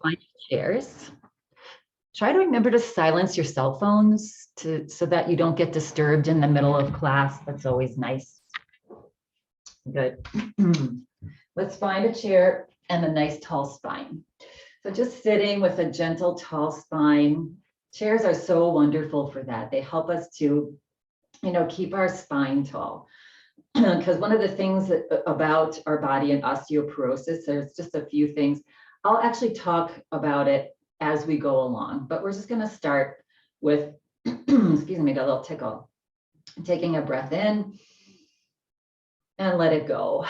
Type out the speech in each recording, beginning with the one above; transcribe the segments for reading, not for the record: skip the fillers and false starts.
Find chairs. Try to remember to silence your cell phones so that you don't get disturbed in the middle of class. That's always nice. Good. Let's find a chair and a nice tall spine. So just sitting with a gentle tall spine. Chairs are so wonderful for that. They help us to, keep our spine tall. Because one of the things about our body and osteoporosis, there's just a few things. I'll actually talk about it as we go along, but we're just going to start with, excuse me, got a little tickle. Taking a breath in and let it go.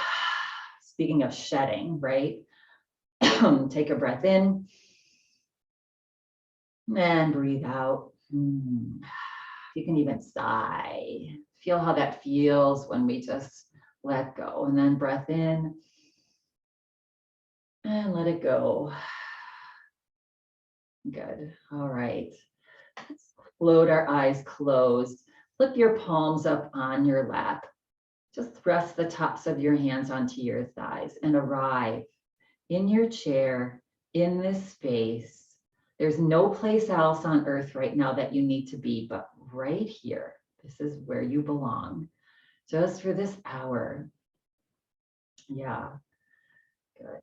Speaking of shedding, right? Take a breath in and breathe out. You can even sigh. Feel how that feels when we just let go. And then breath in and let it go. Good. All right. Let's float our eyes closed. Flip your palms up on your lap. Just rest the tops of your hands onto your thighs and arrive in your chair, in this space. There's no place else on earth right now that you need to be, but right here. This is where you belong, just for this hour. Yeah, good.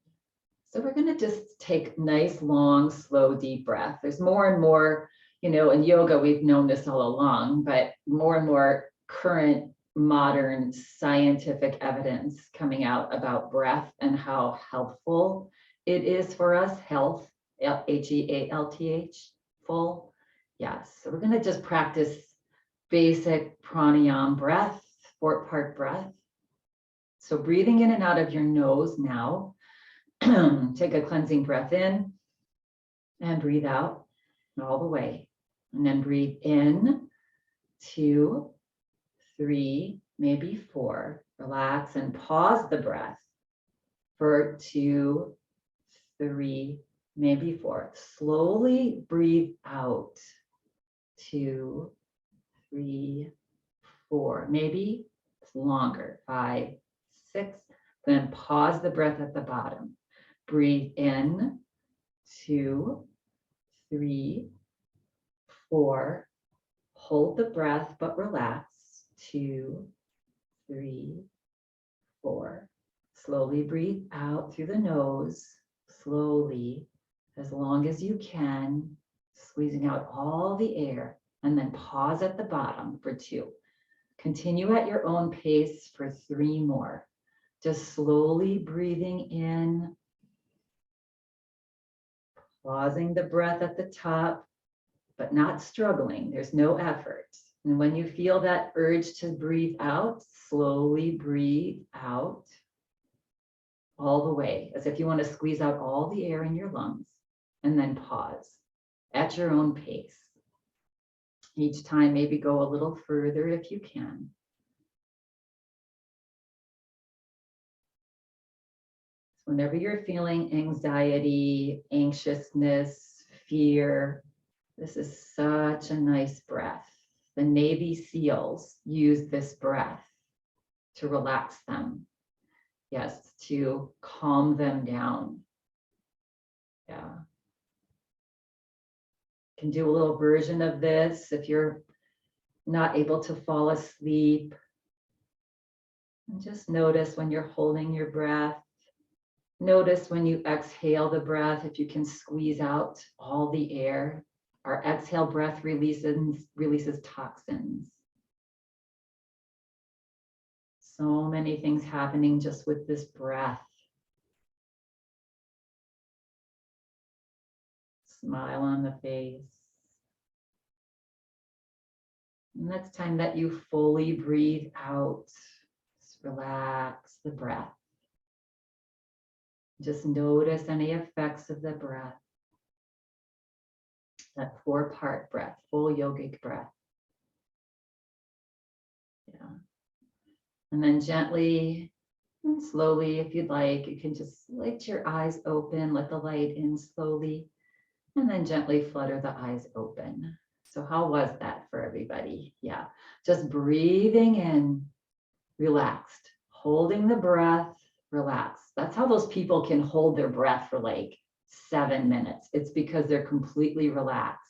So we're going to just take nice, long, slow, deep breath. There's more and more, in yoga, we've known this all along, but more and more current modern scientific evidence coming out about breath and how helpful it is for us. Health, H-E-A-L-T-H, full. Yes, so we're going to just practice basic pranayama breath, 4-part breath. So breathing in and out of your nose now. Take a cleansing breath in and breathe out all the way. And then breathe in, 2, 3, maybe 4. Relax and pause the breath for 2, 3, maybe 4. Slowly breathe out, 2, 3, 4. Maybe it's longer, 5, 6. Then pause the breath at the bottom. Breathe in, 2, 3, 4. Hold the breath, but relax. 2, 3, 4. Slowly breathe out through the nose, slowly, as long as you can, squeezing out all the air, and then pause at the bottom for 2. Continue at your own pace for 3 more. Just slowly breathing in, pausing the breath at the top, but not struggling. There's no effort. And when you feel that urge to breathe out, slowly breathe out all the way, as if you want to squeeze out all the air in your lungs, and then pause at your own pace. Each time, maybe go a little further if you can. Whenever you're feeling anxiety, anxiousness, fear, this is such a nice breath. The Navy SEALs use this breath to relax them. Yes, to calm them down. Yeah. Can do a little version of this if you're not able to fall asleep. And just notice when you're holding your breath. Notice when you exhale the breath, if you can squeeze out all the air. Our exhale breath releases toxins. So many things happening just with this breath. Smile on the face. And next time that you fully breathe out, just relax the breath. Just notice any effects of the breath. That 4-part breath, full yogic breath. Yeah. And then gently and slowly, if you'd like, you can just let your eyes open, let the light in slowly, and then gently flutter the eyes open. So how was that for everybody? Yeah, just breathing in, relaxed, holding the breath, relax. That's how those people can hold their breath for like 7 minutes. It's because they're completely relaxed.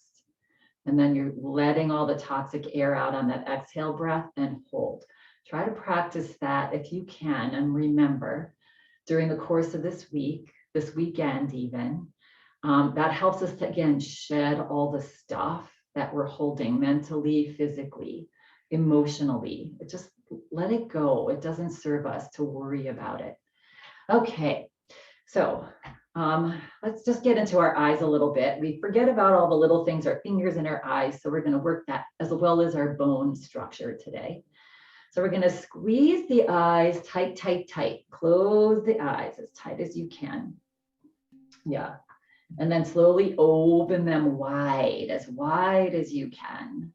And then you're letting all the toxic air out on that exhale breath and hold. Try to practice that if you can. And remember, during the course of this week, this weekend even, that helps us to, again, shed all the stuff that we're holding mentally, physically, emotionally. Just let it go. It doesn't serve us to worry about it. Okay, so let's just get into our eyes a little bit. We forget about all the little things, our fingers and our eyes. So we're going to work that as well as our bone structure today. So we're going to squeeze the eyes tight, tight, tight. Close the eyes as tight as you can. Yeah. And then slowly open them wide as you can.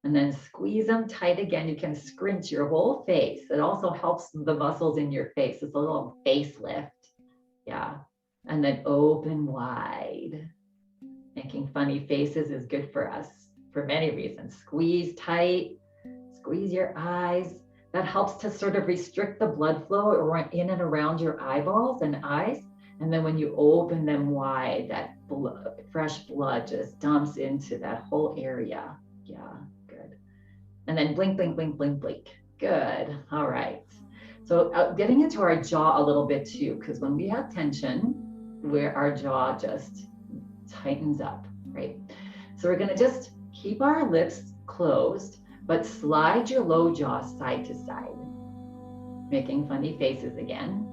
And then squeeze them tight again. You can scrunch your whole face. It also helps the muscles in your face. It's a little facelift. Yeah. And then open wide. Making funny faces is good for us for many reasons. Squeeze tight, squeeze your eyes. That helps to sort of restrict the blood flow in and around your eyeballs and eyes. And then when you open them wide, that fresh blood just dumps into that whole area. Yeah, good. And then blink, blink, blink, blink, blink. Good. All right. So getting into our jaw a little bit too, because when we have tension, where our jaw just tightens up, right? So we're going to just keep our lips closed, but slide your low jaw side to side, making funny faces again.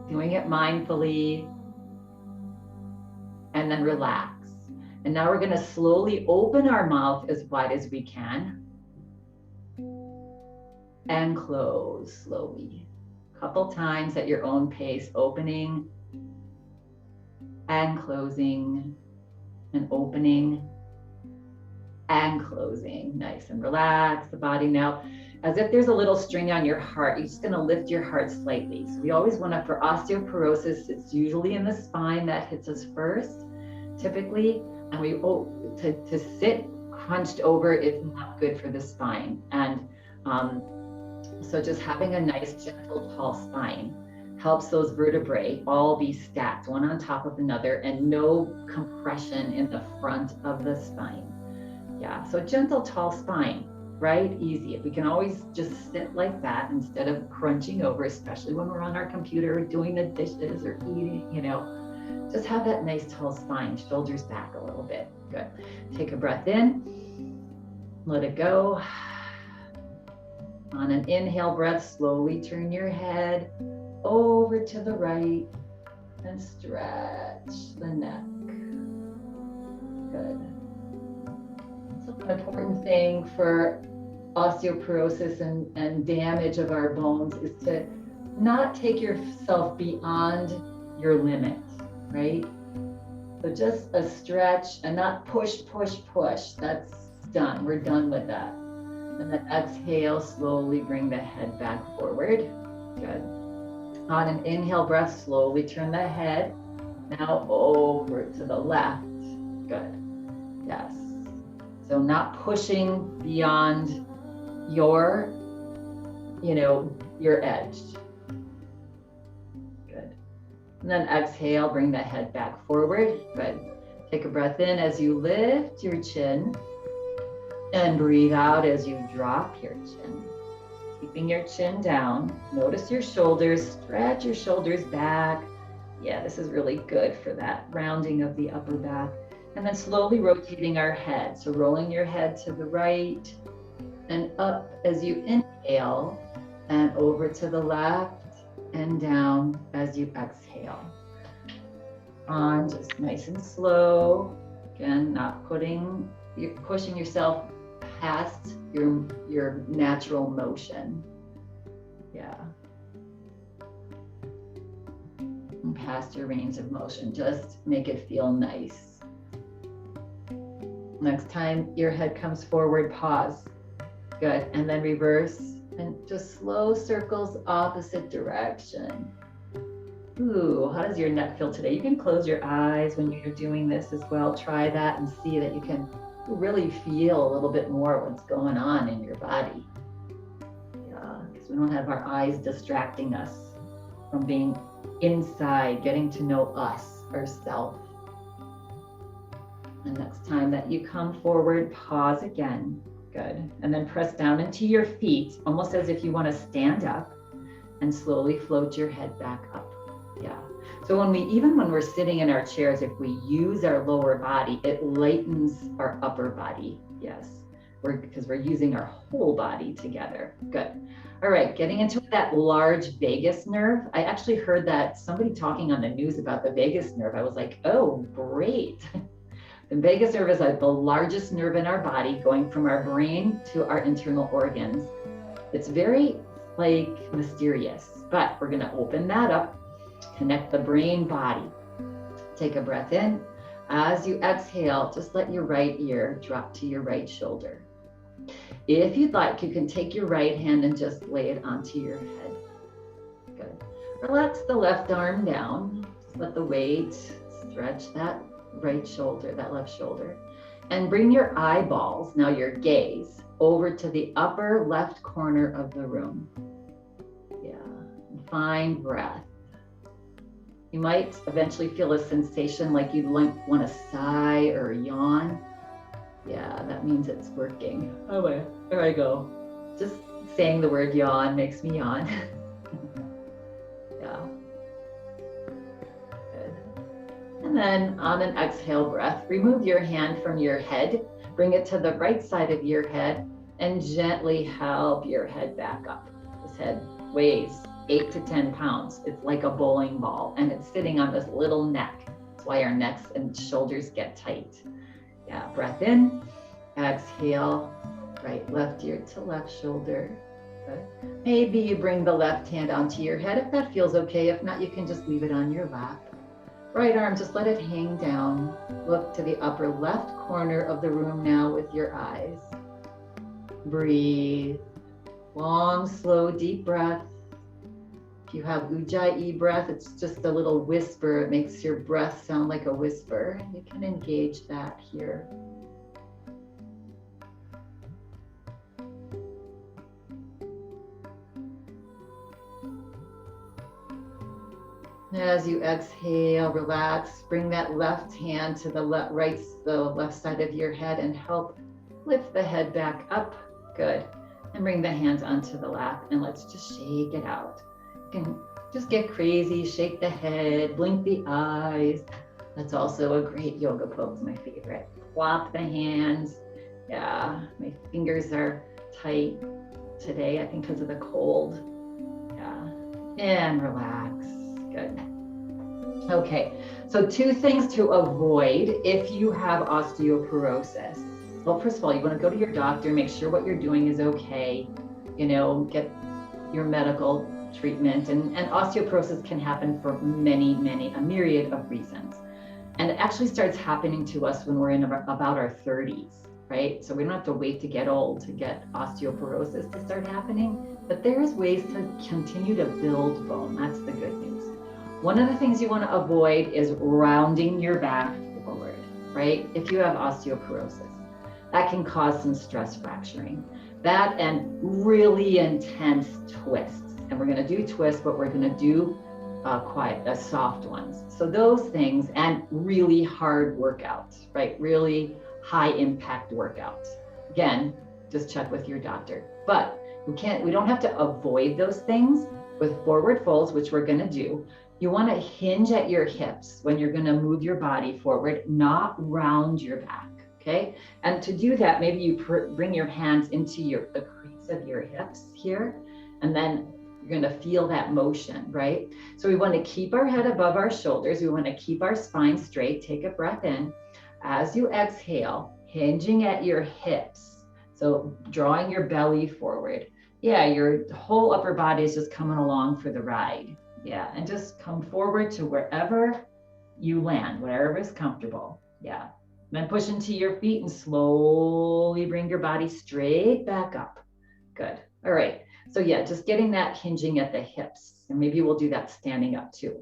Doing it mindfully, and then relax. And now we're going to slowly open our mouth as wide as we can and close slowly. A couple times at your own pace, opening and closing and opening and closing. Nice and relax the body. Now, as if there's a little string on your heart, you're just going to lift your heart slightly. So we always want to, for osteoporosis, it's usually in the spine that hits us first, typically. And we to sit crunched over is not good for the spine. And so just having a nice, gentle, tall spine helps those vertebrae all be stacked one on top of another and no compression in the front of the spine. Yeah, so gentle, tall spine, right? Easy. If we can always just sit like that instead of crunching over, especially when we're on our computer doing the dishes or eating, you know, just have that nice tall spine, shoulders back a little bit. Good. Take a breath in, let it go. On an inhale breath, slowly turn your head over to the right and stretch the neck. Good. So an important thing for osteoporosis and damage of our bones is to not take yourself beyond your limit, right? So just a stretch and not push, push, push. That's done. We're done with that. And then exhale, slowly bring the head back forward. Good. On an inhale breath, slowly turn the head now over to the left. Good. Yes. So not pushing beyond your edge. Good. And then exhale, bring the head back forward. Good. Take a breath in as you lift your chin and breathe out as you drop your chin. Keeping your chin down. Notice your shoulders, stretch your shoulders back. Yeah, this is really good for that rounding of the upper back. And then slowly rotating our head. So rolling your head to the right and up as you inhale and over to the left and down as you exhale. On just nice and slow. Again, not pushing yourself past your natural motion. Yeah. And past your range of motion. Just make it feel nice. Next time your head comes forward, pause. Good. And then reverse and just slow circles opposite direction. Ooh, how does your neck feel today? You can close your eyes when you're doing this as well. Try that and see that you can really feel a little bit more what's going on in your body. Yeah, So we don't have our eyes distracting us from being inside, getting to know us, ourselves. And next time that you come forward, pause again. Good. And then press down into your feet, almost as if you want to stand up, and slowly float your head back up. Yeah. So even when we're sitting in our chairs, if we use our lower body, it lightens our upper body. Yes. Because we're using our whole body together. Good. All right, getting into that large vagus nerve. I actually heard that somebody talking on the news about the vagus nerve. I was like, oh, great. The vagus nerve is like the largest nerve in our body, going from our brain to our internal organs. It's very mysterious, but we're going to open that up, connect the brain body. Take a breath in. As you exhale, just let your right ear drop to your right shoulder. If you'd like, you can take your right hand and just lay it onto your head. Good. Relax the left arm down. Just let the weight stretch that right shoulder, that left shoulder. And bring your eyeballs, now your gaze, over to the upper left corner of the room. Yeah. Find breath. You might eventually feel a sensation like you want to sigh or yawn. Yeah, that means it's working. Oh, wait, there I go. Just saying the word yawn makes me yawn. Yeah. Good. And then on an exhale breath, remove your hand from your head, bring it to the right side of your head, and gently help your head back up. This head weighs 8 to 10 pounds. It's like a bowling ball, and it's sitting on this little neck. That's why our necks and shoulders get tight. Yeah, breath in, exhale, right, left ear to left shoulder. Good. Maybe you bring the left hand onto your head if that feels okay. If not, you can just leave it on your lap. Right arm, just let it hang down. Look to the upper left corner of the room now with your eyes. Breathe. Long, slow, deep breath. If you have ujjayi breath, it's just a little whisper. It makes your breath sound like a whisper. You can engage that here. As you exhale, relax. Bring that left hand to the left side of your head and help lift the head back up. Good. And bring the hands onto the lap and let's just shake it out. You can just get crazy, shake the head, blink the eyes. That's also a great yoga pose, my favorite. Flop the hands. Yeah, my fingers are tight today, I think because of the cold. Yeah, and relax. Good. Okay, so 2 things to avoid if you have osteoporosis. Well, first of all, you want to go to your doctor, make sure what you're doing is okay, get your medical treatment. And osteoporosis can happen for a myriad of reasons. And it actually starts happening to us when we're in about our 30s, right? So we don't have to wait to get old to get osteoporosis to start happening, but there's ways to continue to build bone. That's the good news. One of the things you want to avoid is rounding your back forward, right? If you have osteoporosis. That can cause some stress fracturing. That and really intense twists. And we're going to do twists, but we're going to do soft ones. So those things and really hard workouts, right? Really high impact workouts. Again, just check with your doctor. But we don't have to avoid those things with forward folds, which we're going to do. You want to hinge at your hips when you're going to move your body forward, not round your back. Okay, and to do that, maybe you bring your hands into the crease of your hips here, and then you're going to feel that motion, right? So we want to keep our head above our shoulders. We want to keep our spine straight. Take a breath in. As you exhale, hinging at your hips. So drawing your belly forward. Yeah, your whole upper body is just coming along for the ride. Yeah, and just come forward to wherever you land, wherever is comfortable. Yeah. Then push into your feet and slowly bring your body straight back up. Good. All right. So yeah, just getting that hinging at the hips. And maybe we'll do that standing up too.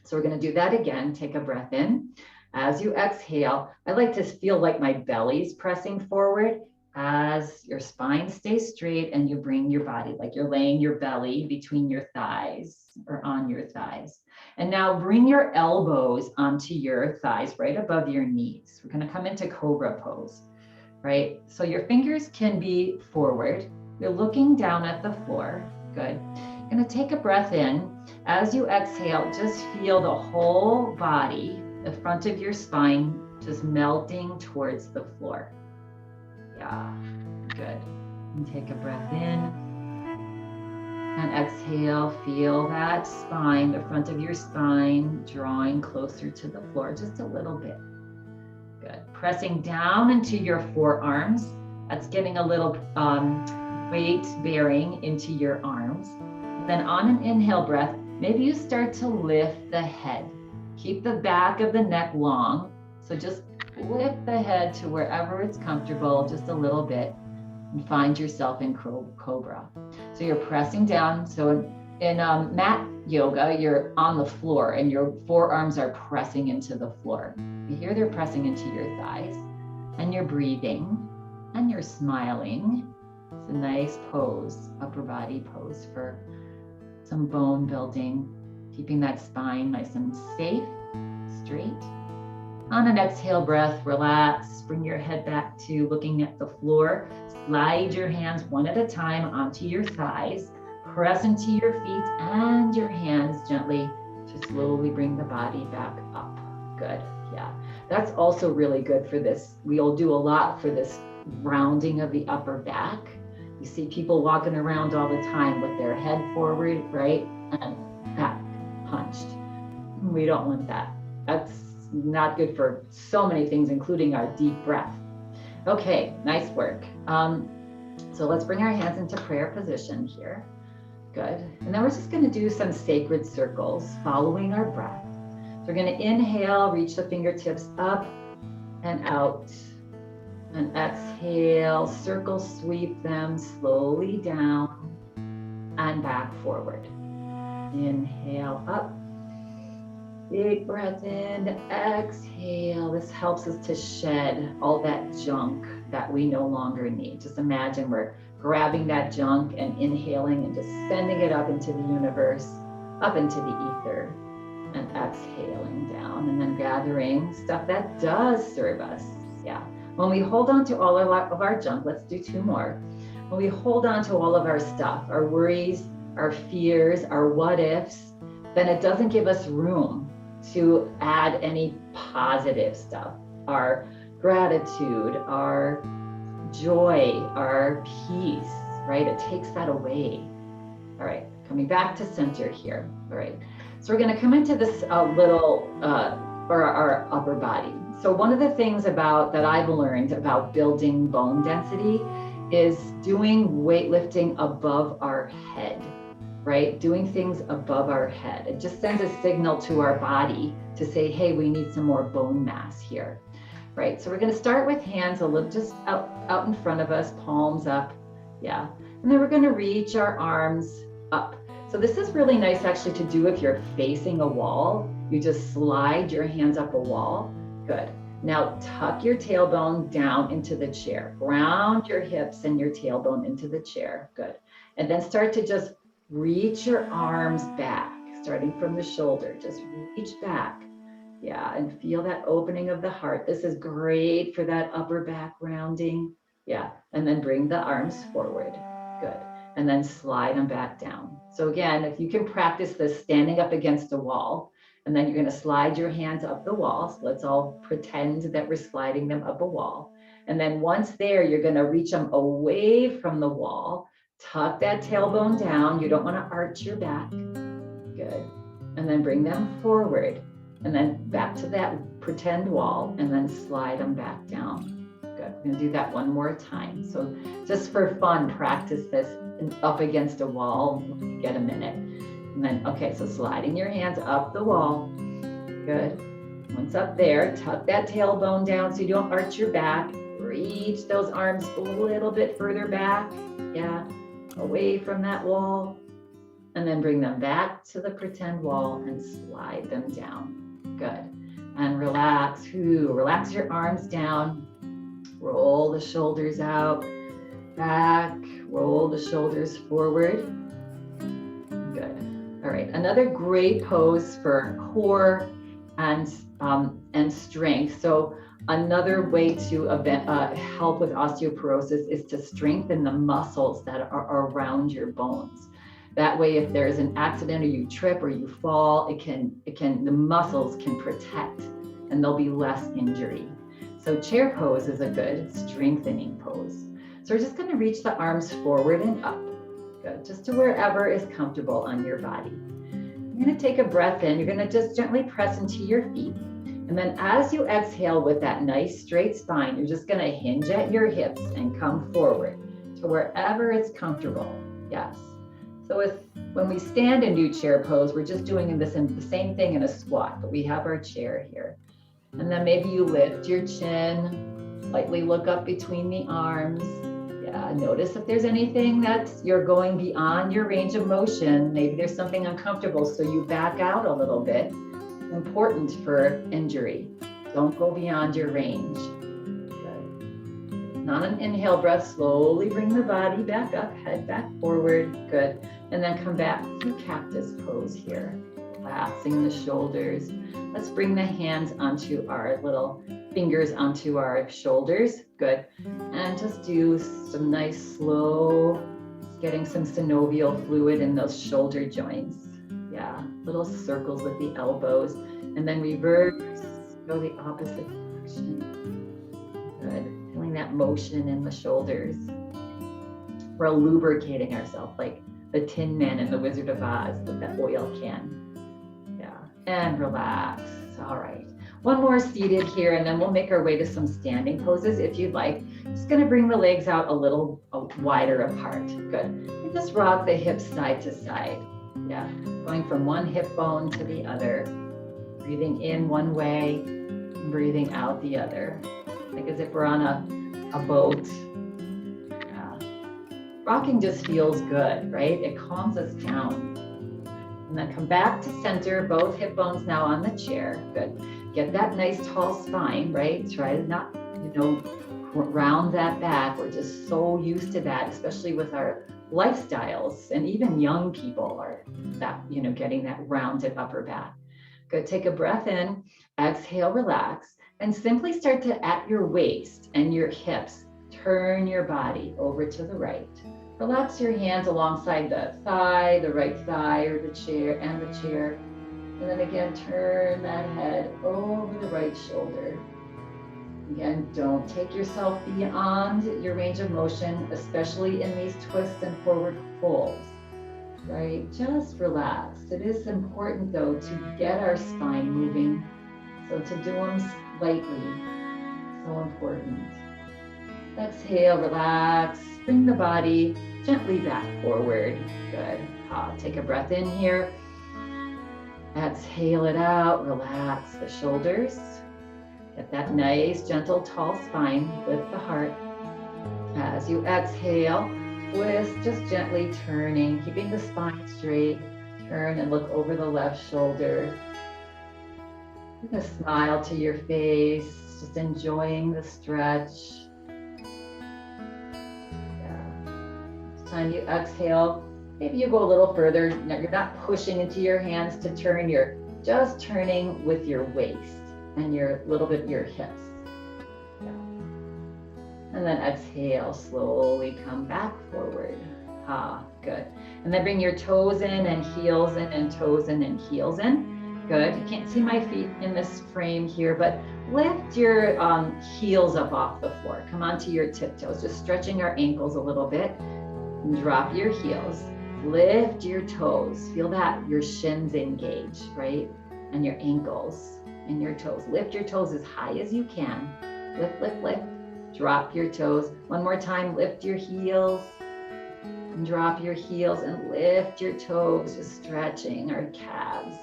So we're going to do that again. Take a breath in. As you exhale, I like to feel like my belly's pressing forward. as your spine stays straight and you bring your body, like you're laying your belly between your thighs or on your thighs. And now bring your elbows onto your thighs right above your knees. We're going to come into cobra pose, right? So your fingers can be forward. You're looking down at the floor. Good. You're going to take a breath in. As you exhale, just feel the whole body, the front of your spine, just melting towards the floor. Yeah, good. And take a breath in and exhale. Feel that spine, the front of your spine, drawing closer to the floor just a little bit. Good. Pressing down into your forearms. That's getting a little weight bearing into your arms. Then on an inhale breath, maybe you start to lift the head. Keep the back of the neck long. So just lift the head to wherever it's comfortable, just a little bit, and find yourself in cobra. So you're pressing down. So in mat yoga, you're on the floor and your forearms are pressing into the floor. Here they're pressing into your thighs, and you're breathing and you're smiling. It's a nice pose, upper body pose for some bone building, keeping that spine nice and safe, straight. On an exhale breath, relax, bring your head back to looking at the floor. Slide your hands one at a time onto your thighs. Press into your feet and your hands gently to slowly bring the body back up. Good, yeah. That's also really good for this. We'll do a lot for this rounding of the upper back. You see people walking around all the time with their head forward, right? And back hunched. We don't want that. That's not good for so many things, including our deep breath. Okay, nice work. So let's bring our hands into prayer position here. Good. And then we're just going to do some sacred circles following our breath. So we're going to inhale, reach the fingertips up and out. And exhale, circle sweep them slowly down and back forward. Inhale up. Big breath in, exhale. This helps us to shed all that junk that we no longer need. Just imagine we're grabbing that junk and inhaling and just sending it up into the universe, up into the ether, and exhaling down, and then gathering stuff that does serve us. Yeah. When we hold on to all of our junk, let's do two more. When we hold on to all of our stuff, our worries, our fears, our what ifs, then it doesn't give us room to add any positive stuff. Our gratitude, our joy, our peace, right? It takes that away. All right, coming back to center here. All right, so we're gonna come into this for our upper body. So one of the things that I've learned about building bone density is doing weightlifting above our head. Right? Doing things above our head. It just sends a signal to our body to say, hey, we need some more bone mass here. Right? So we're going to start with hands a little just out in front of us, palms up. Yeah. And then we're going to reach our arms up. So this is really nice actually to do if you're facing a wall. You just slide your hands up a wall. Good. Now tuck your tailbone down into the chair. Ground your hips and your tailbone into the chair. Good. And then start to just reach your arms back, starting from the shoulder. Just reach back. Yeah, and feel that opening of the heart. This is great for that upper back rounding. Yeah, and then bring the arms forward. Good. And then slide them back down. So again, if you can practice this standing up against a wall, and then you're going to slide your hands up the wall. So let's all pretend that we're sliding them up a wall. And then once there, you're going to reach them away from the wall. Tuck that tailbone down. You don't want to arch your back. Good. And then bring them forward. And then back to that pretend wall. And then slide them back down. Good. We're going to do that one more time. So just for fun, practice this up against a wall. Get a minute. And then, okay, so sliding your hands up the wall. Good. Once up there, tuck that tailbone down so you don't arch your back. Reach those arms a little bit further back. Yeah. Away from that wall, and then bring them back to the pretend wall and slide them down. Good. And relax. Relax your arms down. Roll the shoulders out. back, roll the shoulders forward. Good. All right, another great pose for core and strength. So another way to help with osteoporosis is to strengthen the muscles that are around your bones. That way, if there's an accident or you trip or you fall, the muscles can protect and there'll be less injury. So chair pose is a good strengthening pose. So we're just going to reach the arms forward and up. Good, just to wherever is comfortable on your body. You're going to take a breath in. You're going to just gently press into your feet. And then as you exhale with that nice straight spine, you're just going to hinge at your hips and come forward to wherever it's comfortable. Yes. So when we stand and do chair pose, we're just doing the same thing in a squat, but we have our chair here. And then maybe you lift your chin, lightly look up between the arms. Yeah, notice if there's anything that you're going beyond your range of motion. Maybe there's something uncomfortable, so you back out a little bit. Important for injury. Don't go beyond your range. Good. On an inhale breath, slowly bring the body back up, head back forward. Good. And then come back to cactus pose here. Relaxing the shoulders. Let's bring the hands onto our little fingers onto our shoulders. Good. And just do some nice slow, getting some synovial fluid in those shoulder joints. Yeah, little circles with the elbows. And then reverse, go the opposite direction. Good. Feeling that motion in the shoulders. We're lubricating ourselves like the Tin Man in the Wizard of Oz with that oil can. And relax. All right. One more seated here, and then we'll make our way to some standing poses if you'd like. Just going to bring the legs out a little wider apart. Good. And just rock the hips side to side. Yeah. Going from one hip bone to the other. Breathing in one way, and breathing out the other. Like as if we're on a boat. Yeah. Rocking just feels good, right? It calms us down. And then come back to center, both hip bones now on the chair. Good. Get that nice tall spine, right? Try to not, round that back. We're just so used to that, especially with our lifestyles. And even young people are that, getting that rounded upper back. Good. Take a breath in, exhale, relax, and simply start to, at your waist and your hips, turn your body over to the right. Relax your hands alongside the thigh, the right thigh, or the chair, and then again, turn that head over the right shoulder. Again, don't take yourself beyond your range of motion, especially in these twists and forward pulls, right? Just relax. It is important though to get our spine moving. So to do them lightly, so important. Exhale, relax, bring the body gently back forward. Good. Take a breath in here. Exhale it out, relax the shoulders. Get that nice, gentle, tall spine, lift the heart. As you exhale, twist, just gently turning, keeping the spine straight. Turn and look over the left shoulder. Bring a smile to your face, just enjoying the stretch. Time you exhale, maybe you go a little further. Now you're not pushing into your hands to turn, you're just turning with your waist and your little bit your hips. Yeah. And then exhale, slowly come back forward. Good. And then bring your toes in and heels in and toes in and heels in. Good. You can't see my feet in this frame here, but lift your heels up off the floor. Come onto your tiptoes, just stretching our ankles a little bit. Drop your heels, lift your toes. Feel that your shins engage, right? And your ankles and your toes. Lift your toes as high as you can. Lift, lift, lift. Drop your toes. One more time, lift your heels. And drop your heels and lift your toes, just stretching our calves.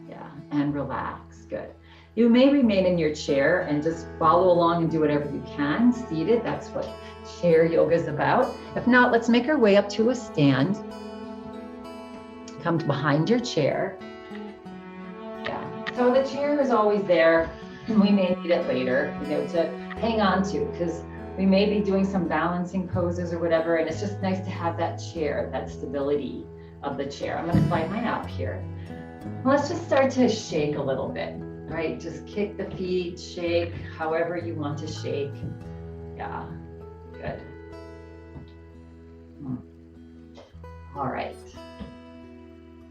Yeah, and relax. Good. You may remain in your chair and just follow along and do whatever you can. Seated, that's what chair yoga is about. If not, let's make our way up to a stand. Come behind your chair. Yeah. So the chair is always there, and we may need it later, to hang on to, because We may be doing some balancing poses or whatever, and it's just nice to have that chair, that stability of the chair. I'm gonna slide mine out here. Let's just start to shake a little bit, right? Just kick the feet, shake however you want to shake. Yeah, good. All right.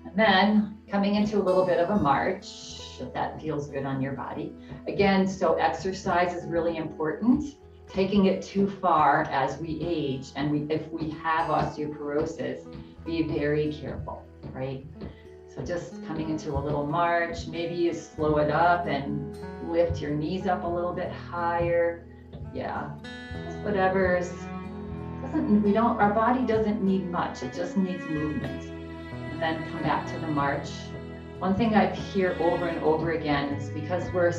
And then coming into a little bit of a march, if that feels good on your body. Again, so exercise is really important. Taking it too far as we age, and if we have osteoporosis, be very careful, right? So just coming into a little march, maybe you slow it up and lift your knees up a little bit higher. Yeah, just whatever's, our body doesn't need much, it just needs movement. And then come back to the march. One thing I hear over and over again is because we're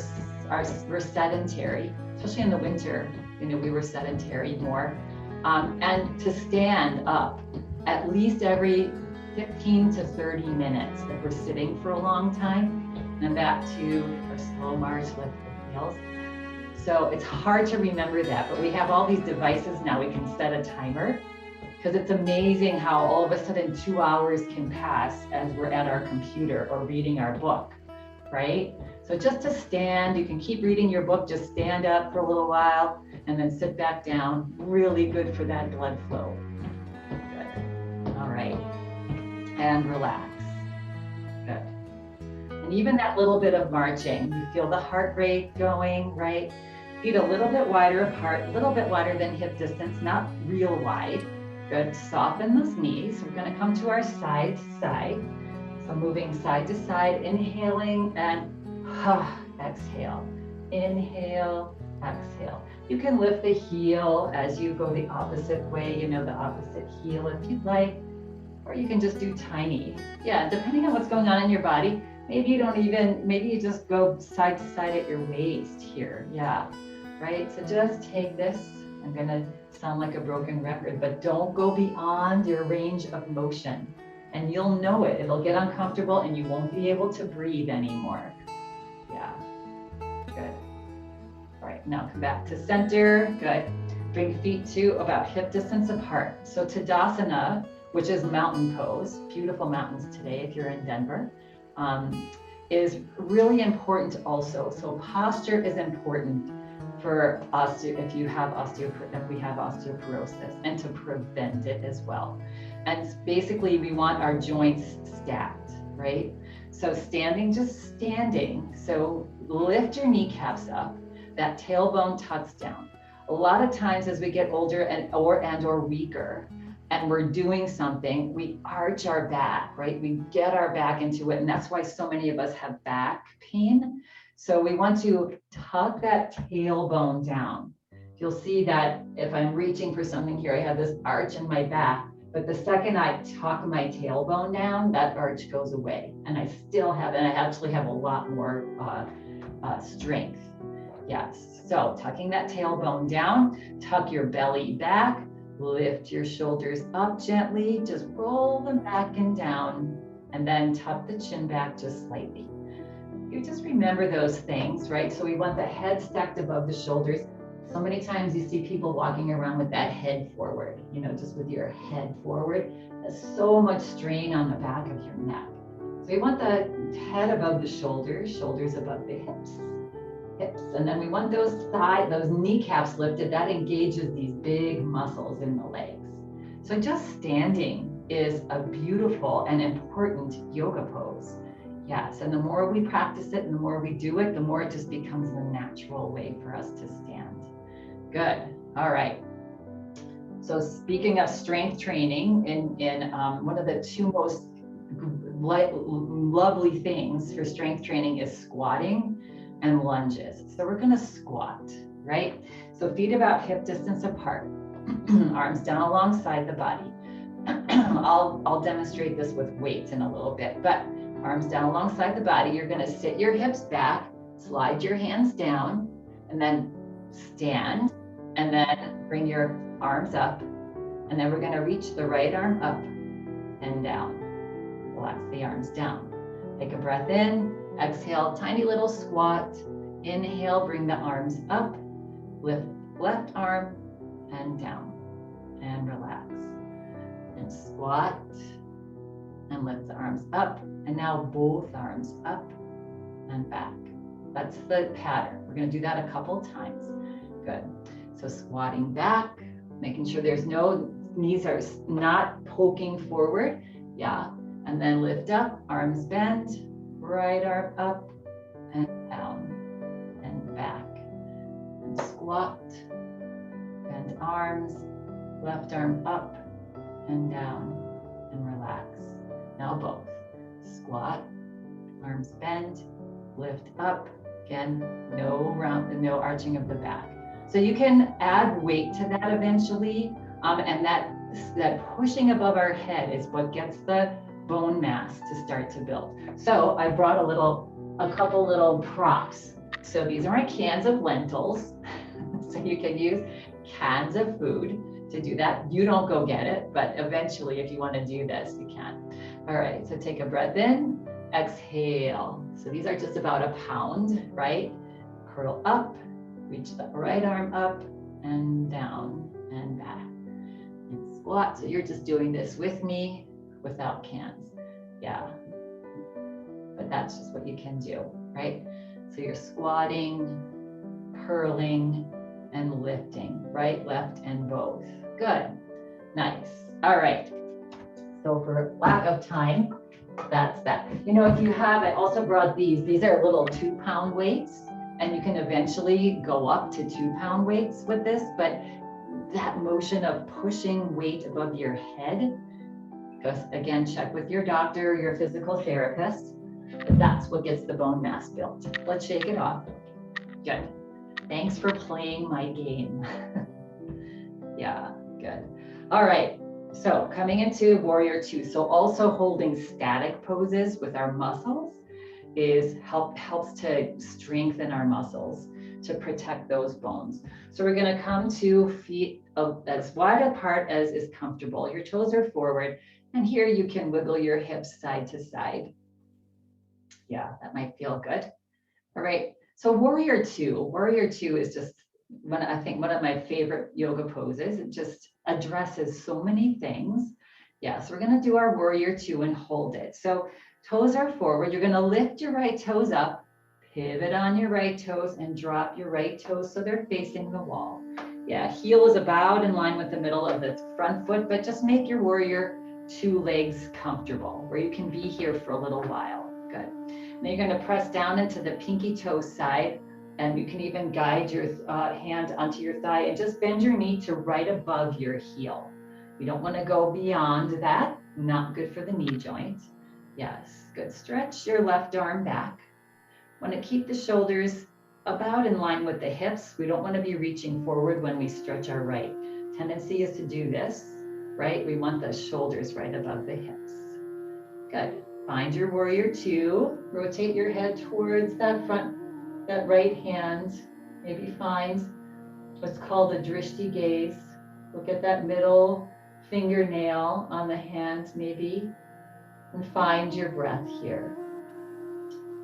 sedentary, especially in the winter, we were sedentary more, and to stand up at least every 15 to 30 minutes if we're sitting for a long time, and back to our slow march, lift the heels. So it's hard to remember that, but we have all these devices now. We can set a timer, because it's amazing how all of a sudden 2 hours can pass as we're at our computer or reading our book, right? So just to stand, you can keep reading your book, just stand up for a little while and then sit back down. Really good for that blood flow. Good. All right. And relax. Good. And even that little bit of marching, you feel the heart rate going, right? Feet a little bit wider apart, a little bit wider than hip distance, not real wide. Good. Soften those knees. We're going to come to our side to side. So moving side to side, inhaling and exhale. Inhale, exhale. You can lift the heel as you go the opposite way, the opposite heel if you'd like, or you can just do tiny. Yeah, depending on what's going on in your body, maybe you just go side to side at your waist here. Yeah, right? So just take this. I'm going to sound like a broken record, but don't go beyond your range of motion. And you'll know it. It'll get uncomfortable and you won't be able to breathe anymore. Yeah, good. All right, now come back to center. Good. Bring feet to about hip distance apart. So Tadasana, which is mountain pose, beautiful mountains today if you're in Denver, is really important also. So posture is important for if we have osteoporosis, and to prevent it as well. And basically we want our joints stacked, right? So just standing. So lift your kneecaps up, that tailbone tucks down. A lot of times as we get older or weaker, and we're doing something, we arch our back, right? We get our back into it. And that's why so many of us have back pain. So we want to tuck that tailbone down. You'll see that if I'm reaching for something here, I have this arch in my back, but the second I tuck my tailbone down, that arch goes away. And I actually have a lot more strength. Yes, so tucking that tailbone down, tuck your belly back, lift your shoulders up gently, just roll them back and down, and then tuck the chin back just slightly. You just remember those things, right? So we want the head stacked above the shoulders. So many times you see people walking around with that head forward, just with your head forward. There's so much strain on the back of your neck. So we want the head above the shoulders, shoulders above the hips. And then we want those kneecaps lifted. That engages these big muscles in the legs. So just standing is a beautiful and important yoga pose. Yes, and the more we practice it and the more we do it, the more it just becomes the natural way for us to stand. Good. All right. So speaking of strength training, in one of the two most lovely things for strength training is squatting and lunges. So we're going to squat, right? So feet about hip distance apart, arms down alongside the body. I'll demonstrate this with weights in a little bit, but arms down alongside the body. You're going to sit your hips back, slide your hands down, and then stand, and then bring your arms up, and then we're going to reach the right arm up and down. Relax the arms down. Take a breath in, exhale, tiny little squat. Inhale, bring the arms up, lift left arm, and down, and relax. And squat, and lift the arms up, and now both arms up and back. That's the pattern. We're going to do that a couple times. Good. So squatting back, making sure there's no knees are not poking forward. Yeah. And then lift up, arms bend, right arm up and down and back. And squat, bend arms, left arm up and down and relax. Now both. Squat, arms bend, lift up. Again, no arching of the back. So you can add weight to that eventually, and that pushing above our head is what gets the bone mass to start to build. So I brought a couple little props. So these are my cans of lentils. So you can use cans of food to do that. You don't go get it, but eventually if you want to do this, you can. All right, so take a breath in, exhale. So these are just about a pound, right? Curl up, reach the right arm up and down and back. And squat, so you're just doing this with me without cans. Yeah, but that's just what you can do, right? So you're squatting, curling, and lifting, right, left, and both. Good, nice. All right, so for lack of time, that's that. You know, if you have, I also brought these are little 2-pound weights, and you can eventually go up to 2-pound weights with this, but that motion of pushing weight above your head, because again, check with your doctor or your physical therapist, that's what gets the bone mass built. Let's shake it off. Good. Thanks for playing my game. Yeah, good. All right, so coming into warrior 2. So also holding static poses with our muscles helps to strengthen our muscles to protect those bones. So we're going to come to feet as wide apart as is comfortable. Your toes are forward, and here you can wiggle your hips side to side. Yeah, that might feel good. All right, so warrior 2. Warrior 2 is just one of my favorite yoga poses. It just addresses so many things. Yeah, so we're going to do our warrior 2 and hold it. So toes are forward. You're going to lift your right toes up, pivot on your right toes, and drop your right toes so they're facing the wall. Yeah, heel is about in line with the middle of the front foot, but just make your warrior 2 legs comfortable where you can be here for a little while. Good. Now you're going to press down into the pinky toe side, and you can even guide your hand onto your thigh and just bend your knee to right above your heel. You don't want to go beyond that. Not good for the knee joint. Yes, good. Stretch your left arm back. Want to keep the shoulders about in line with the hips. We don't want to be reaching forward when we stretch our right. Tendency is to do this, right? We want the shoulders right above the hips. Good. Find your warrior 2. Rotate your head towards that right hand. Maybe find what's called a drishti gaze. Look at that middle fingernail on the hand maybe, and find your breath here.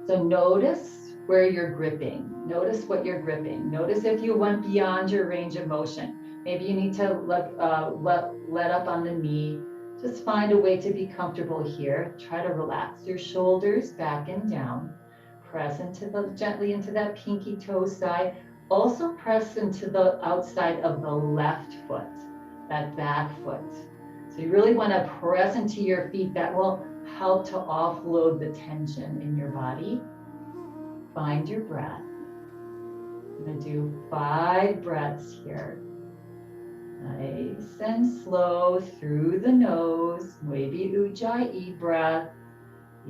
So notice where you're gripping. Notice what you're gripping. Notice if you went beyond your range of motion. Maybe you need to let up on the knee. Just find a way to be comfortable here. Try to relax your shoulders back and down. Press gently into that pinky toe side. Also press into the outside of the left foot, that back foot. So you really want to press into your feet. That will help to offload the tension in your body. Find your breath. I'm going to do 5 breaths here. Nice and slow through the nose, maybe Ujjayi breath.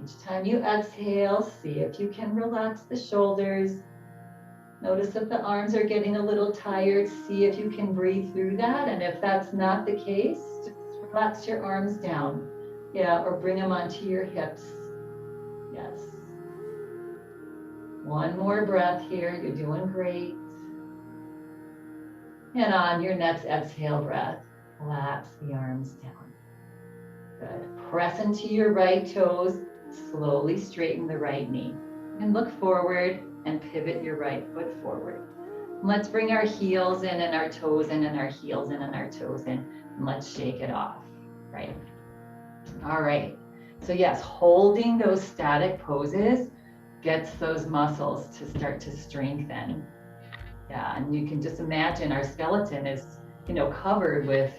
Each time you exhale, see if you can relax the shoulders. Notice if the arms are getting a little tired. See if you can breathe through that. And if that's not the case, just relax your arms down. Yeah, or bring them onto your hips. Yes. One more breath here. You're doing great. And on your next exhale breath, relax the arms down. Good. Press into your right toes. Slowly straighten the right knee. And look forward and pivot your right foot forward. Let's bring our heels in and our toes in and our heels in and our toes in, and let's shake it off, right? All right. So yes, holding those static poses gets those muscles to start to strengthen. Yeah, and you can just imagine our skeleton is, covered with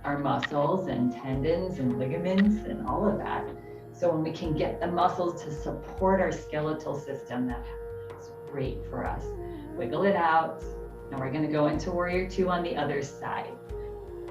our muscles and tendons and ligaments and all of that. So when we can get the muscles to support our skeletal system, that's great for us. Wiggle it out. Now we're going to go into warrior two on the other side.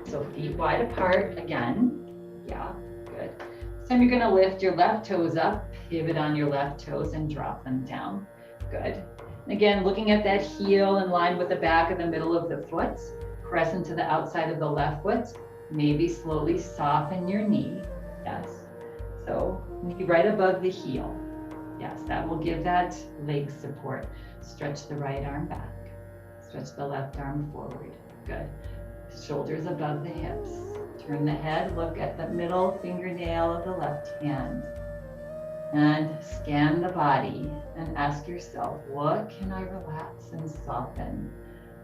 So feet wide apart again. Yeah, good. This time you're going to lift your left toes up, pivot on your left toes and drop them down. Good. And again, looking at that heel in line with the back of the middle of the foot, press into the outside of the left foot. Maybe slowly soften your knee. Yes. So knee right above the heel. Yes, that will give that leg support. Stretch the right arm back. Stretch the left arm forward. Good. Shoulders above the hips. Turn the head, look at the middle fingernail of the left hand. And scan the body and ask yourself, what can I relax and soften?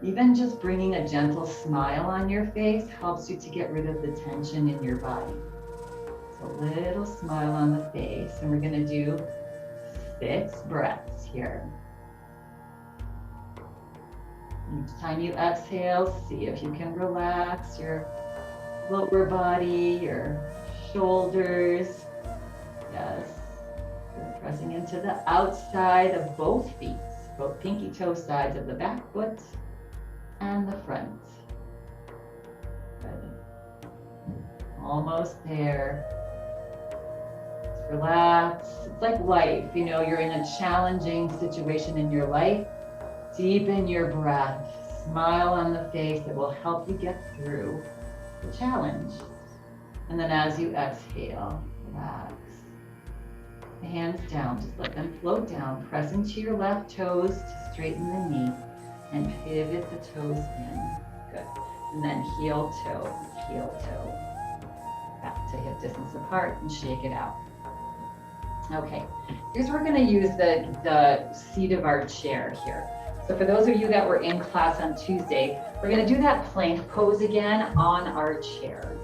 Even just bringing a gentle smile on your face helps you to get rid of the tension in your body. So a little smile on the face, and we're going to do 6 breaths here. Each time you exhale, see if you can relax your lower body, your shoulders. Yes. Good. Pressing into the outside of both feet, both pinky toe sides of the back foot and the front. Good. Almost there. Just relax. It's like life, you're in a challenging situation in your life. Deepen your breath. Smile on the face. It will help you get through the challenge. And then as you exhale, relax. The hands down, just let them float down. Press into your left toes to straighten the knee. And pivot the toes in. Good. And then heel toe, back to hip distance apart and shake it out. Okay, here's where we're going to use the seat of our chair here. So for those of you that were in class on Tuesday, we're going to do that plank pose again on our chair.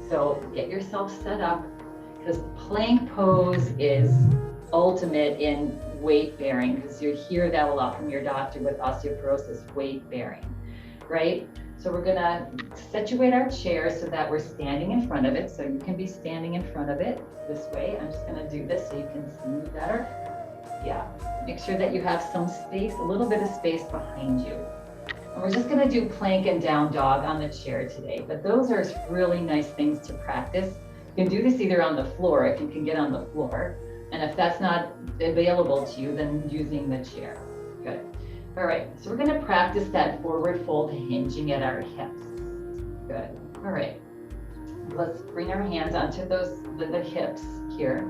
So get yourself set up, because the plank pose is ultimate in weight bearing, because you hear that a lot from your doctor with osteoporosis, weight bearing, right? So we're gonna situate our chair so that we're standing in front of it. So you can be standing in front of it this way. I'm just gonna do this so you can see me better. Yeah, make sure that you have some space, a little bit of space behind you. And we're just gonna do plank and down dog on the chair today, but those are really nice things to practice. You can do this either on the floor, if you can get on the floor. And if that's not available to you, then using the chair. Good. All right, so we're going to practice that forward fold hinging at our hips. Good. All right. Let's bring our hands onto the hips here.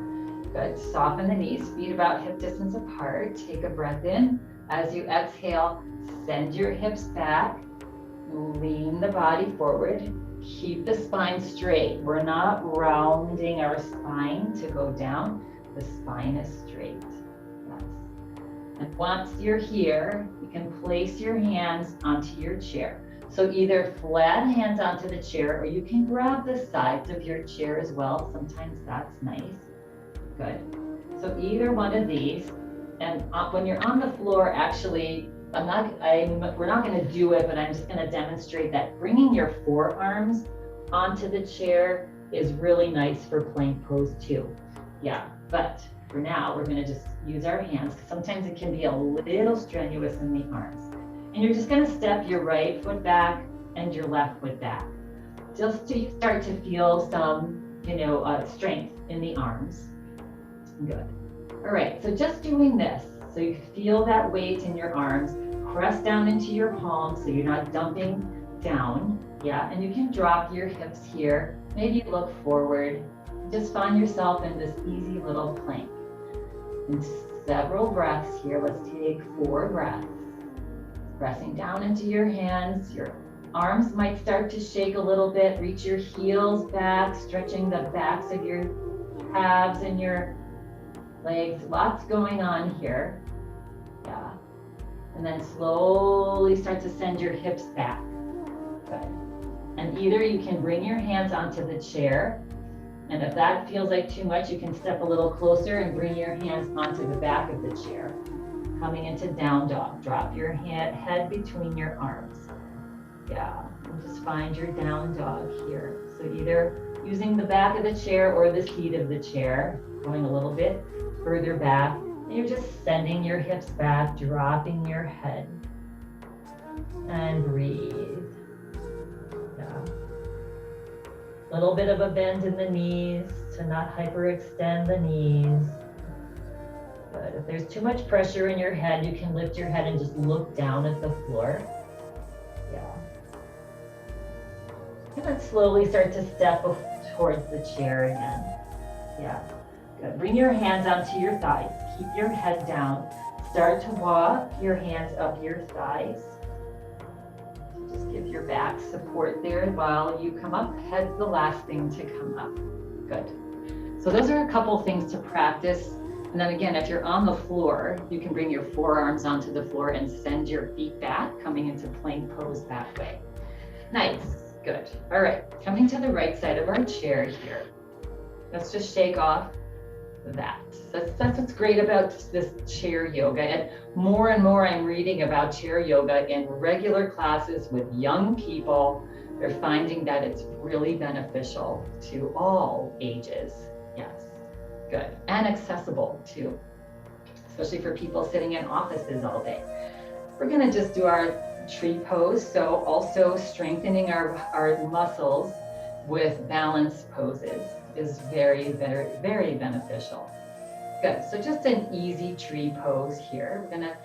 Good. Soften the knees, feet about hip distance apart. Take a breath in. As you exhale, send your hips back. Lean the body forward. Keep the spine straight. We're not rounding our spine to go down. The spine is straight. Yes. And once you're here, you can place your hands onto your chair. So either flat hands onto the chair, or you can grab the sides of your chair as well. Sometimes that's nice. Good. So either one of these. And when you're on the floor, actually, we're not going to do it, but I'm just going to demonstrate that bringing your forearms onto the chair is really nice for plank pose too. Yeah, but for now, we're going to just use our hands, because sometimes it can be a little strenuous in the arms. And you're just going to step your right foot back and your left foot back, just to start to feel some, strength in the arms. Good. All right, so just doing this, so you feel that weight in your arms, press down into your palms so you're not dumping down. Yeah, and you can drop your hips here, maybe look forward. Just find yourself in this easy little plank. And several breaths here. Let's take 4 breaths. Pressing down into your hands. Your arms might start to shake a little bit. Reach your heels back, stretching the backs of your calves and your legs. Lots going on here. Yeah. And then slowly start to send your hips back. Good. And either you can bring your hands onto the chair, and if that feels like too much, you can step a little closer and bring your hands onto the back of the chair. Coming into down dog, drop your head between your arms. Yeah, and just find your down dog here. So either using the back of the chair or the seat of the chair, going a little bit further back, and you're just sending your hips back, dropping your head, and breathe. Yeah. Little bit of a bend in the knees to not hyperextend the knees. Good. If there's too much pressure in your head, you can lift your head and just look down at the floor. Yeah. And then slowly start to step towards the chair again. Yeah. Good. Bring your hands onto your thighs. Keep your head down. Start to walk your hands up your thighs. Just give your back support there while you come up. Head's the last thing to come up. Good. So those are a couple things to practice. And then again, if you're on the floor, you can bring your forearms onto the floor and send your feet back, coming into plank pose that way. Nice. Good. All right. Coming to the right side of our chair here. Let's just shake off that. That's what's great about this chair yoga. And more I'm reading about chair yoga in regular classes with young people. They're finding that it's really beneficial to all ages. Yes, good. And accessible too, especially for people sitting in offices all day. We're gonna just do our tree pose. So also strengthening our muscles with balance poses is very, very, very beneficial. Good, so just an easy tree pose here. We're gonna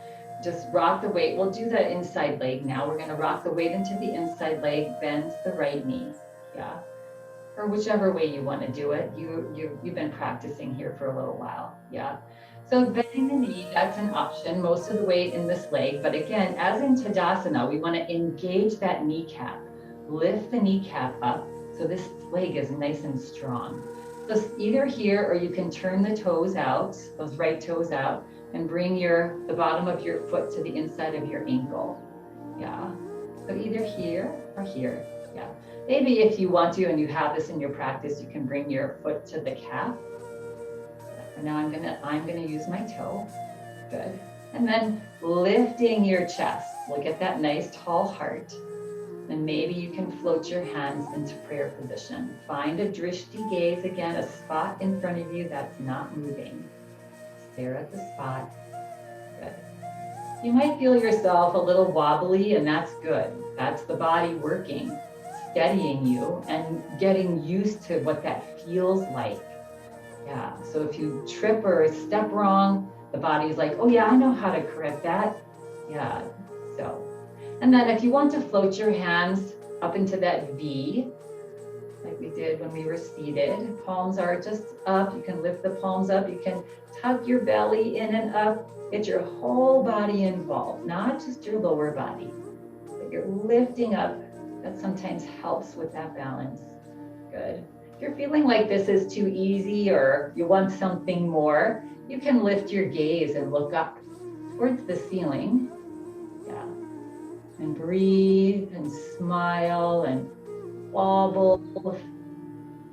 just rock the weight. We'll do the inside leg now. We're gonna rock the weight into the inside leg, bend the right knee, yeah. Or whichever way you wanna do it. You've been practicing here for a little while, yeah. So bending the knee, that's an option, most of the weight in this leg. But again, as in Tadasana, we wanna engage that kneecap. Lift the kneecap up so this leg is nice and strong. So either here, or you can turn the toes out, those right toes out, and bring the bottom of your foot to the inside of your ankle. Yeah. So either here or here. Yeah. Maybe if you want to and you have this in your practice, you can bring your foot to the calf. And now I'm gonna use my toe. Good. And then lifting your chest. Look at that nice tall heart. And maybe you can float your hands into prayer position. Find a drishti gaze again, a spot in front of you that's not moving. Stare at the spot. Good. You might feel yourself a little wobbly, and that's good. That's the body working, steadying you and getting used to what that feels like. Yeah, so if you trip or step wrong, the body's like, oh yeah, I know how to correct that. Yeah, so. And then if you want to float your hands up into that V, like we did when we were seated, palms are just up. You can lift the palms up. You can tuck your belly in and up. Get your whole body involved, not just your lower body, but you're lifting up. That sometimes helps with that balance. Good. If you're feeling like this is too easy or you want something more, you can lift your gaze and look up towards the ceiling. Yeah. And breathe and smile and wobble.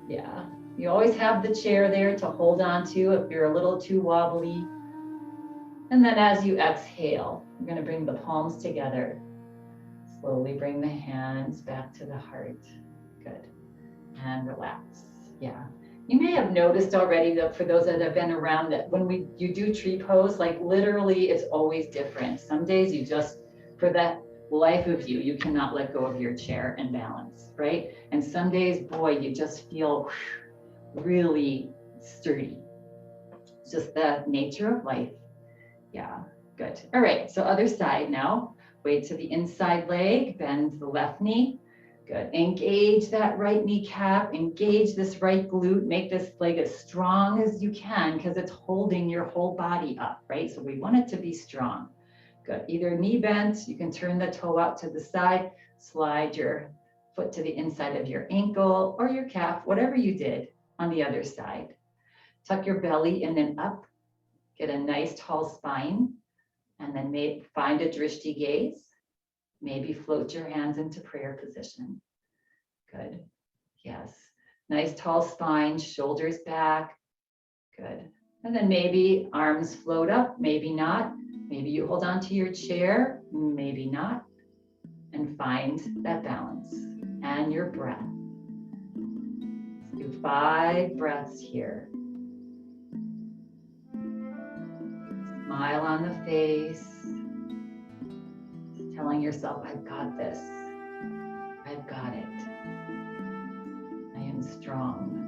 Yeah. You always have the chair there to hold on to if you're a little too wobbly. And then as you exhale, you're going to bring the palms together. Slowly bring the hands back to the heart. Good. And relax. Yeah. You may have noticed already that for those that have been around that when you do tree pose, like literally it's always different. Some days you just, for that life of you, you cannot let go of your chair and balance, right? And some days, boy, you just feel really sturdy. It's just the nature of life. Yeah, good. All right, so other side now. Weight to the inside leg, bend the left knee. Good. Engage that right kneecap, engage this right glute, make this leg as strong as you can because it's holding your whole body up, right? So we want it to be strong. Good. Either knee bent, you can turn the toe out to the side, slide your foot to the inside of your ankle or your calf, whatever you did on the other side. Tuck your belly in and up, get a nice tall spine, And then find a drishti gaze. Maybe float your hands into prayer position. Good. Yes. Nice tall spine, shoulders back. Good. And then maybe arms float up, maybe not. Maybe you hold on to your chair, maybe not. And find that balance and your breath. Let's do 5 breaths here. Smile on the face. Telling yourself, I've got this. I've got it. I am strong.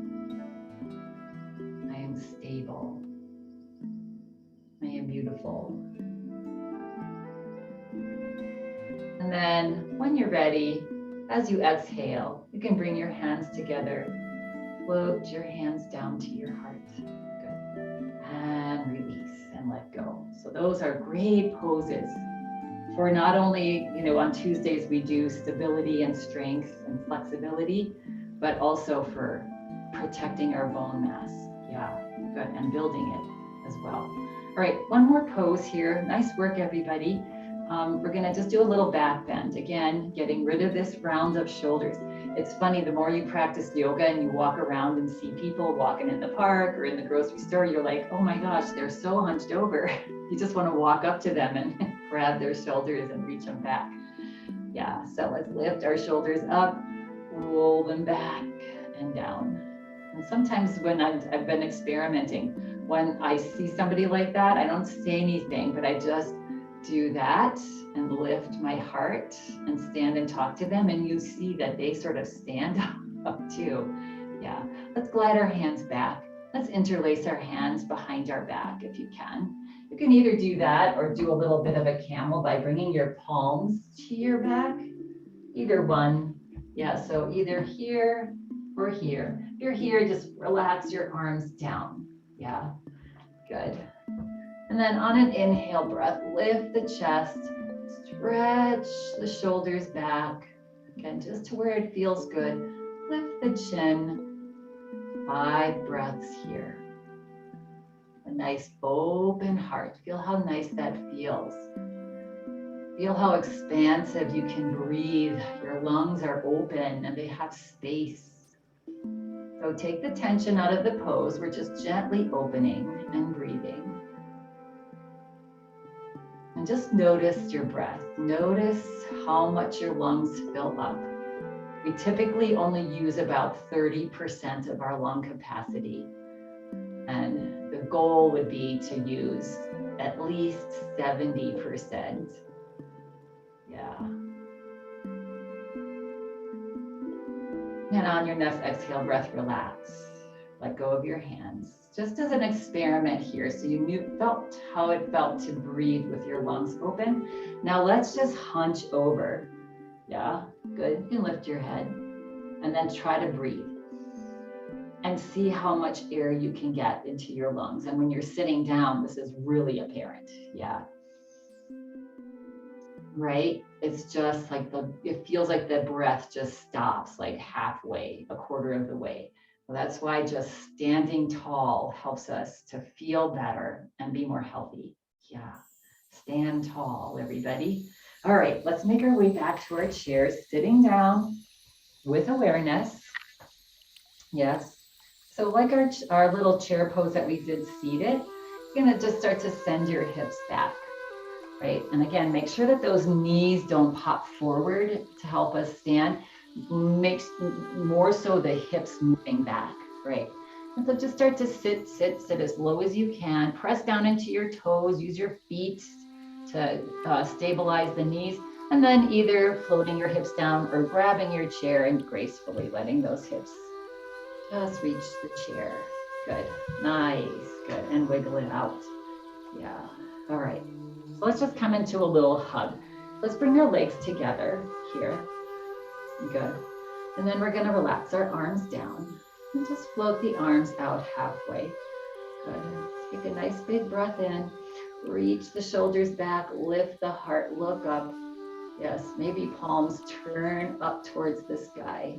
I am stable. I am beautiful. And then when you're ready, as you exhale, you can bring your hands together. Float your hands down to your heart. Good. And release and let go. So those are great poses for not only, on Tuesdays we do stability and strength and flexibility, but also for protecting our bone mass. Yeah, good. And building it as well. All right, one more pose here. Nice work, everybody. We're gonna just do a little back bend. Again, getting rid of this round of shoulders. It's funny, the more you practice yoga and you walk around and see people walking in the park or in the grocery store, you're like, oh my gosh, they're so hunched over. You just wanna walk up to them and grab their shoulders and reach them back. Yeah, so let's lift our shoulders up, roll them back and down. And sometimes when I've been experimenting, when I see somebody like that, I don't say anything, but I just do that and lift my heart and stand and talk to them. And you see that they sort of stand up too. Yeah, let's glide our hands back. Let's interlace our hands behind our back if you can. You can either do that or do a little bit of a camel by bringing your palms to your back. Either one. Yeah, so either here or here. If you're here, just relax your arms down. Yeah, good. And then on an inhale breath, lift the chest, stretch the shoulders back. Again, just to where it feels good. Lift the chin. 5 breaths here. A nice open heart. Feel how nice that feels. Feel how expansive you can breathe. Your lungs are open and they have space. So take the tension out of the pose. We're just gently opening and breathing. And just notice your breath. Notice how much your lungs fill up. We typically only use about 30% of our lung capacity. And the goal would be to use at least 70%. Yeah. And on your next exhale breath, relax. Let go of your hands. Just as an experiment here, so you felt how it felt to breathe with your lungs open. Now let's just hunch over. Yeah, good. You can lift your head and then try to breathe and see how much air you can get into your lungs. And when you're sitting down, this is really apparent. Yeah. Right? It's just like it feels like the breath just stops like halfway, a quarter of the way. Well, that's why just standing tall helps us to feel better and be more healthy. Yeah, stand tall, everybody. All right, let's make our way back to our chairs, sitting down with awareness. Yes. So like our little chair pose that we did seated, you're gonna just start to send your hips back, right? And again, make sure that those knees don't pop forward to help us stand. Makes more so the hips moving back, right? And so just start to sit as low as you can. Press down into your toes, use your feet to stabilize the knees, and then either floating your hips down or grabbing your chair and gracefully letting those hips just reach the chair. Good, nice, good, and wiggle it out. Yeah, all right. So let's just come into a little hug. Let's bring our legs together here. Good. And then we're going to relax our arms down and just float the arms out halfway. Good. Take a nice big breath in. Reach the shoulders back, lift the heart, look up. Yes, maybe palms turn up towards the sky.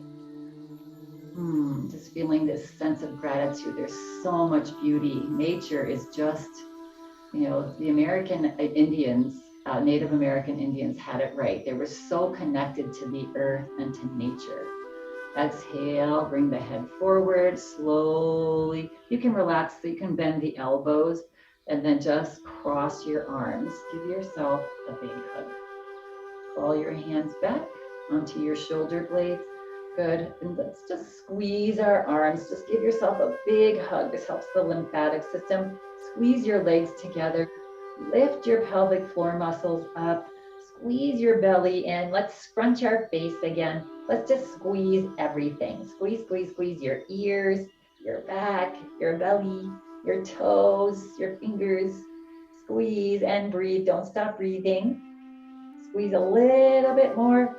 Just feeling this sense of gratitude. There's so much beauty. Nature is just You know, the American Indians, Native American Indians had it right. They were so connected to the earth and to nature. Exhale, bring the head forward slowly. You can relax, so you can bend the elbows and then just cross your arms. Give yourself a big hug. Crawl your hands back onto your shoulder blades. Good. And let's just squeeze our arms. Just give yourself a big hug. This helps the lymphatic system. Squeeze your legs together. Lift your pelvic floor muscles up. Squeeze your belly in. Let's scrunch our face again. Let's just squeeze everything. Squeeze, squeeze, squeeze your ears, your back, your belly, your toes, your fingers. Squeeze and breathe. Don't stop breathing. Squeeze a little bit more.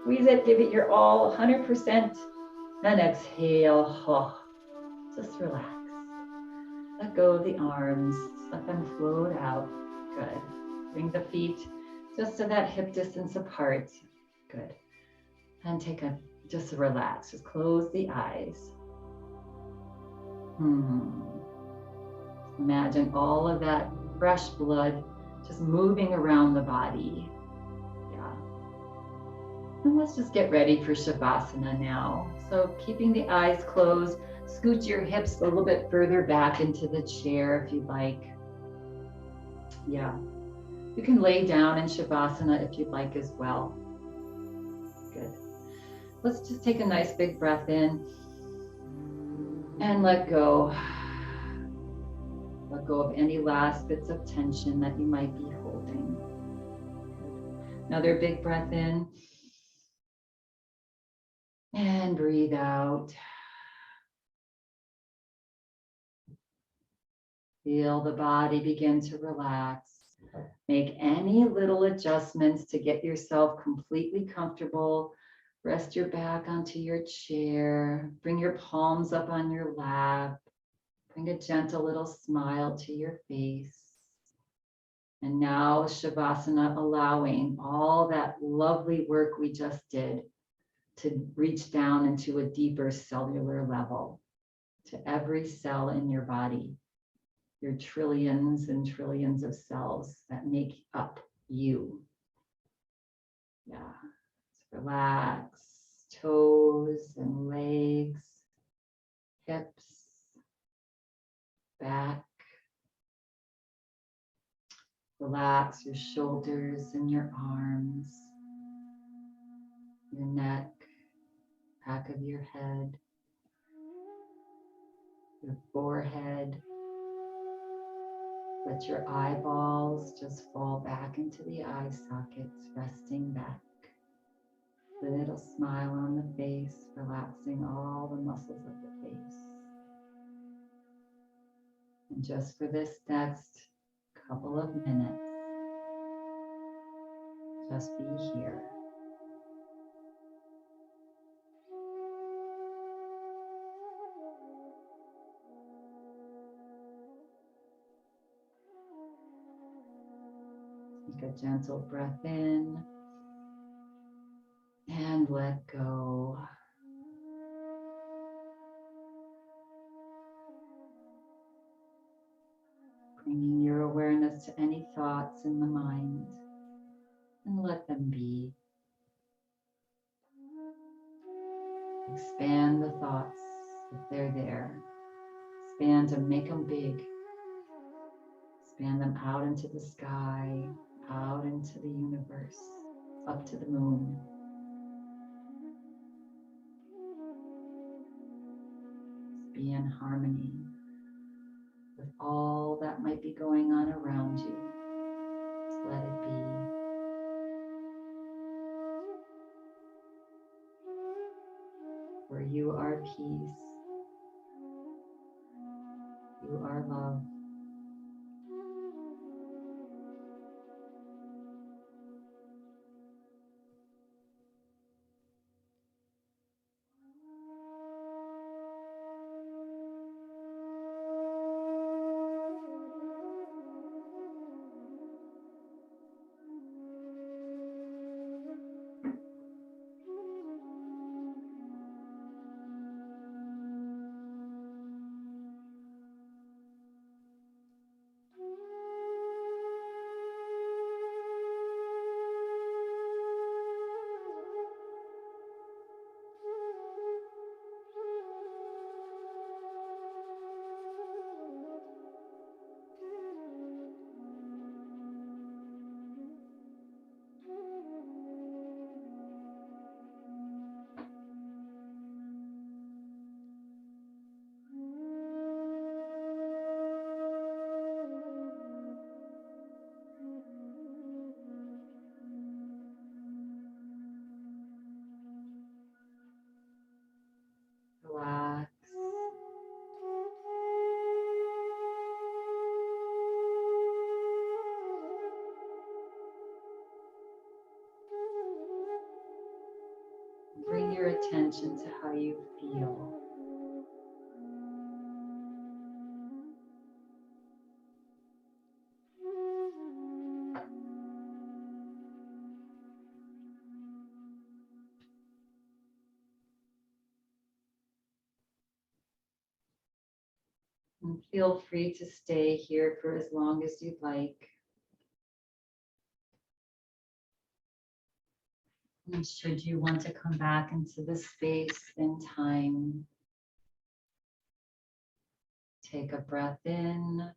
Squeeze it, give it your all, 100%. And exhale. Oh, just relax. Let go of the arms. Let them float out. Good. Bring the feet just to that hip distance apart. Good. And just relax. Just close the eyes. Imagine all of that fresh blood just moving around the body. And let's just get ready for Shavasana now. So keeping the eyes closed, scoot your hips a little bit further back into the chair if you'd like. Yeah. You can lay down in Shavasana if you'd like as well. Good. Let's just take a nice big breath in and let go. Let go of any last bits of tension that you might be holding. Good. Another big breath in. And breathe out. Feel the body begin to relax. Make any little adjustments to get yourself completely comfortable. Rest your back onto your chair. Bring your palms up on your lap. Bring a gentle little smile to your face. And now Shavasana, allowing all that lovely work we just did to reach down into a deeper cellular level, to every cell in your body, your trillions and trillions of cells that make up you. Yeah, just relax, toes and legs, hips, back. Relax your shoulders and your arms, your neck, back of your head, your forehead. Let your eyeballs just fall back into the eye sockets, resting back. Little smile on the face, relaxing all the muscles of the face. And just for this next couple of minutes, just be here. Take a gentle breath in and let go. Bringing your awareness to any thoughts in the mind and let them be. Expand the thoughts if they're there. Expand them, make them big. Expand them out into the sky, out into the universe, up to the moon. Be in harmony with all that might be going on around you. Just let it be. For you are peace. You are love. attention to how you feel. And feel free to stay here for as long as you'd like. And should you want to come back into this space and time, take a breath in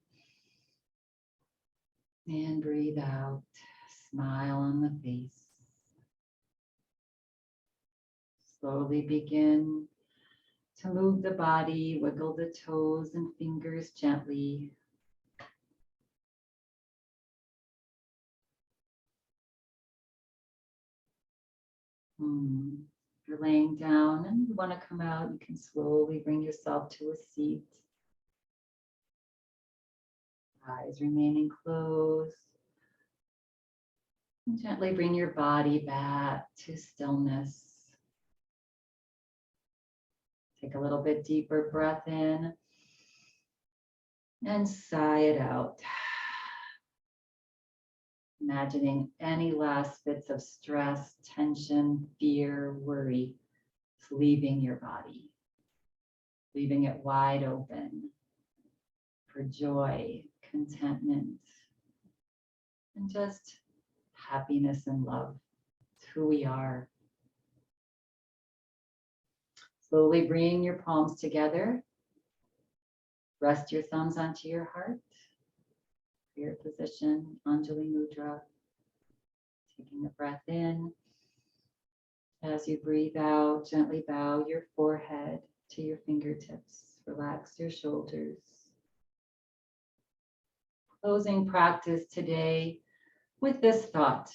and breathe out. Smile on the face. Slowly begin to move the body, wiggle the toes and fingers gently. If you're laying down and you want to come out, you can slowly bring yourself to a seat. Eyes remaining closed. And gently bring your body back to stillness. Take a little bit deeper breath in and sigh it out. Imagining any last bits of stress, tension, fear, worry is leaving your body, leaving it wide open for joy, contentment, and just happiness and love. It's who we are. Slowly bring your palms together. Rest your thumbs onto your heart. Your position, Anjali Mudra. Taking a breath in. As you breathe out, gently bow your forehead to your fingertips. Relax your shoulders. Closing practice today with this thought.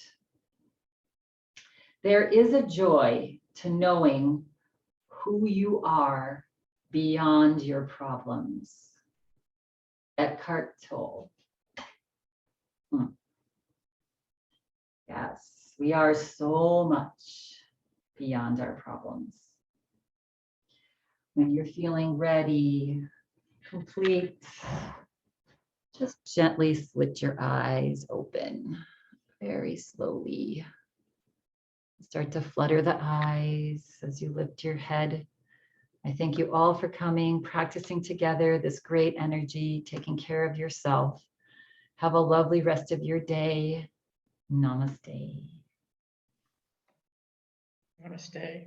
There is a joy to knowing who you are beyond your problems. Eckhart Tolle. Yes, we are so much beyond our problems. When you're feeling ready, complete, just gently slit your eyes open, very slowly. Start to flutter the eyes as you lift your head. I thank you all for coming, practicing together this great energy, taking care of yourself. Have a lovely rest of your day. Namaste. Namaste.